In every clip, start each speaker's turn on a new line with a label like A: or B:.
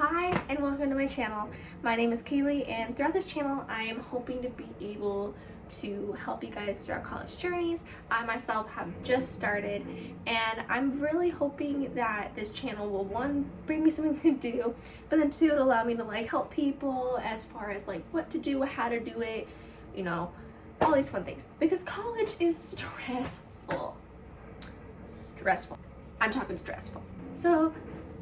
A: Hi and welcome to my channel. My name is Kaylee, and throughout this channel I am hoping to be able to help you guys through our college journeys. I myself have just started, and I'm really hoping that this channel will, one, bring me something to do, but then two, it'll allow me to help people as far as what to do, how to do it, you know, all these fun things, because college is stressful. I'm talking stressful. So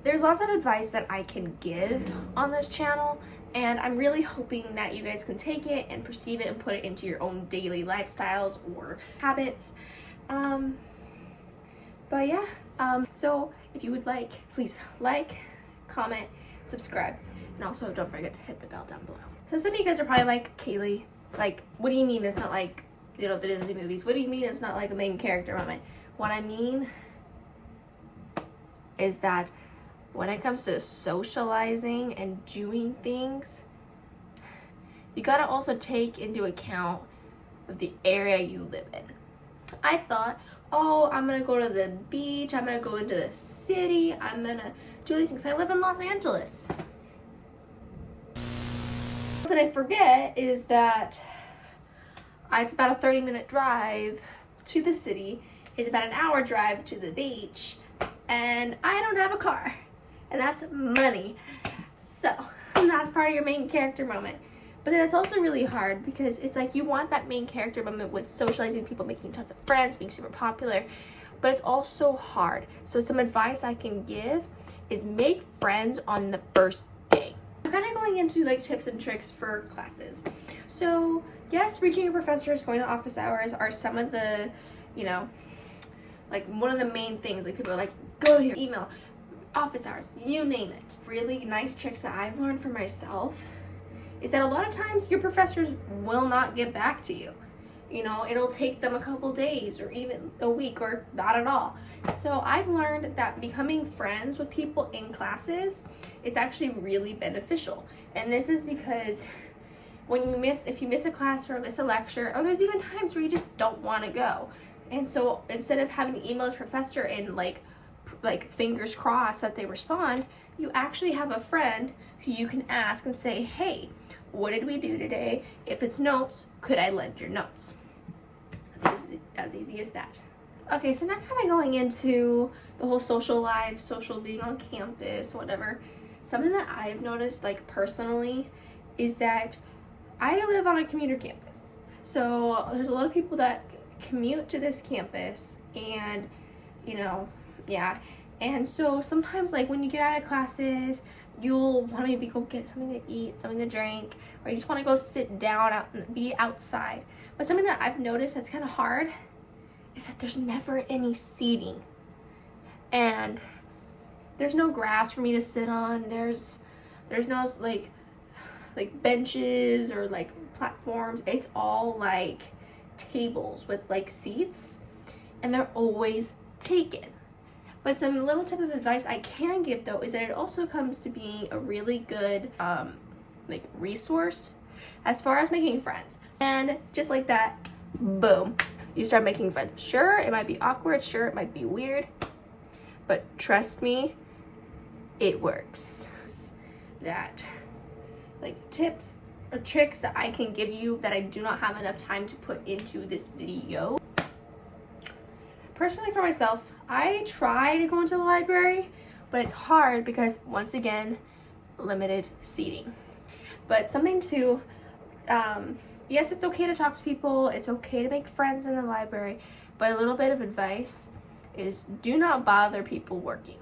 A: there's lots of advice that I can give on this channel, and I'm really hoping that you guys can take it and perceive it and put it into your own daily lifestyles or habits. But yeah, so if you would please comment, subscribe, and also don't forget to hit the bell down below. So some of you guys are probably like, Kaylee, what do you mean it's not like, the Disney movies? What do you mean it's not like a main character moment? What I mean is that when it comes to socializing and doing things, you gotta also take into account the area you live in. I thought, oh, I'm gonna go to the beach, I'm gonna go into the city, I'm gonna do these things. I live in Los Angeles. What I forget is that it's about a 30-minute drive to the city, it's about an hour drive to the beach, and I don't have a car. And that's money. So that's part of your main character moment. But then it's also really hard because it's you want that main character moment with socializing, people making tons of friends, being super popular, but it's also hard. So some advice I can give is make friends on the first day. I'm kind of going into tips and tricks for classes. So yes, reaching your professors, going to office hours are some of the, one of the main things. People are go to your email, office hours, you name it. Really nice tricks that I've learned for myself is that a lot of times your professors will not get back to you. It'll take them a couple days or even a week or not at all. So I've learned that becoming friends with people in classes is actually really beneficial. And this is because if you miss a class or miss a lecture, or there's even times where you just don't want to go. And so instead of having to email this professor and fingers crossed that they respond, you actually have a friend who you can ask and say, hey, what did we do today? If it's notes, could I lend your notes? As easy as that. Okay, so now kind of going into the whole social life, social being on campus, whatever. Something that I've noticed personally is that I live on a commuter campus. So there's a lot of people that commute to this campus, and yeah, and so sometimes when you get out of classes, you'll want to maybe go get something to eat, something to drink, or you just want to go sit down out and be outside. But something that I've noticed that's kind of hard is that there's never any seating, and there's no grass for me to sit on. There's no benches or platforms. It's all tables with seats, and they're always taken. But some little tip of advice I can give though is that it also comes to being a really good resource as far as making friends. And just like that, boom, you start making friends. Sure, it might be awkward, sure, it might be weird, but trust me, it works. That tips or tricks that I can give you that I do not have enough time to put into this video. Personally, for myself, I try to go into the library, but it's hard because, once again, limited seating. But something to, yes, it's okay to talk to people, it's okay to make friends in the library, but a little bit of advice is do not bother people working.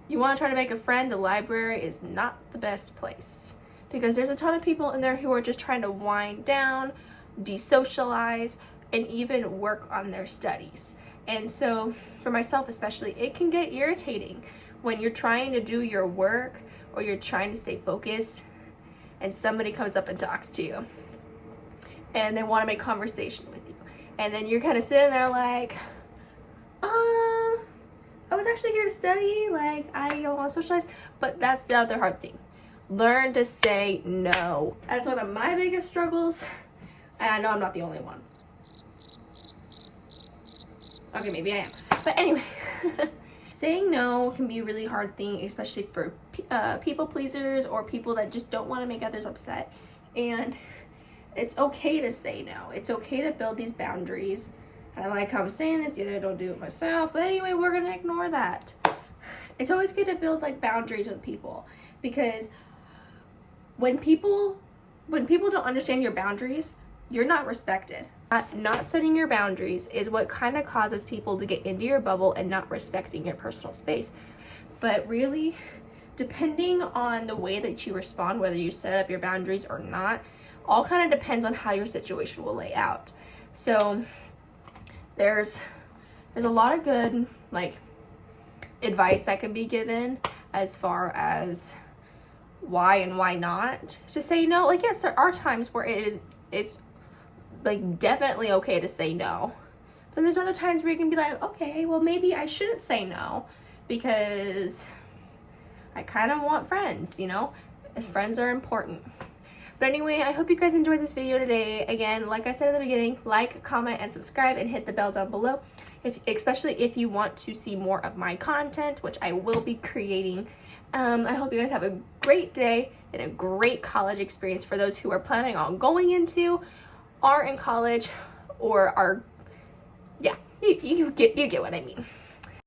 A: You want to try to make a friend, the library is not the best place, because there's a ton of people in there who are just trying to wind down, desocialize, and even work on their studies. And so for myself especially, it can get irritating when you're trying to do your work or you're trying to stay focused and somebody comes up and talks to you and they want to make conversation with you, and then you're kind of sitting there I was actually here to study, I don't want to socialize. But that's the other hard thing. Learn to say no. That's one of my biggest struggles, and I know I'm not the only one. Okay, maybe I am. But anyway, saying no can be a really hard thing, especially for people pleasers or people that just don't want to make others upset. And it's okay to say no. It's okay to build these boundaries. And I like how I'm saying this, either I don't do it myself, but anyway, we're gonna ignore that. It's always good to build like boundaries with people, because when people don't understand your boundaries, you're not respected. Not setting your boundaries is what kind of causes people to get into your bubble and not respecting your personal space. But really, depending on the way that you respond, whether you set up your boundaries or not, all kind of depends on how your situation will lay out. So there's a lot of good like advice that can be given as far as why and why not to say no. Like, yes, there are times where it's like definitely okay to say no, but there's other times where you can be like, okay, well, maybe I shouldn't say no because I kind of want friends, you know, and friends are important. But anyway, I hope you guys enjoyed this video today. Again, like I said at the beginning, like, comment, and subscribe, and hit the bell down below, especially if you want to see more of my content, which I will be creating. I hope you guys have a great day and a great college experience for those who are planning on going into, are in college, or are, yeah, you get what I mean.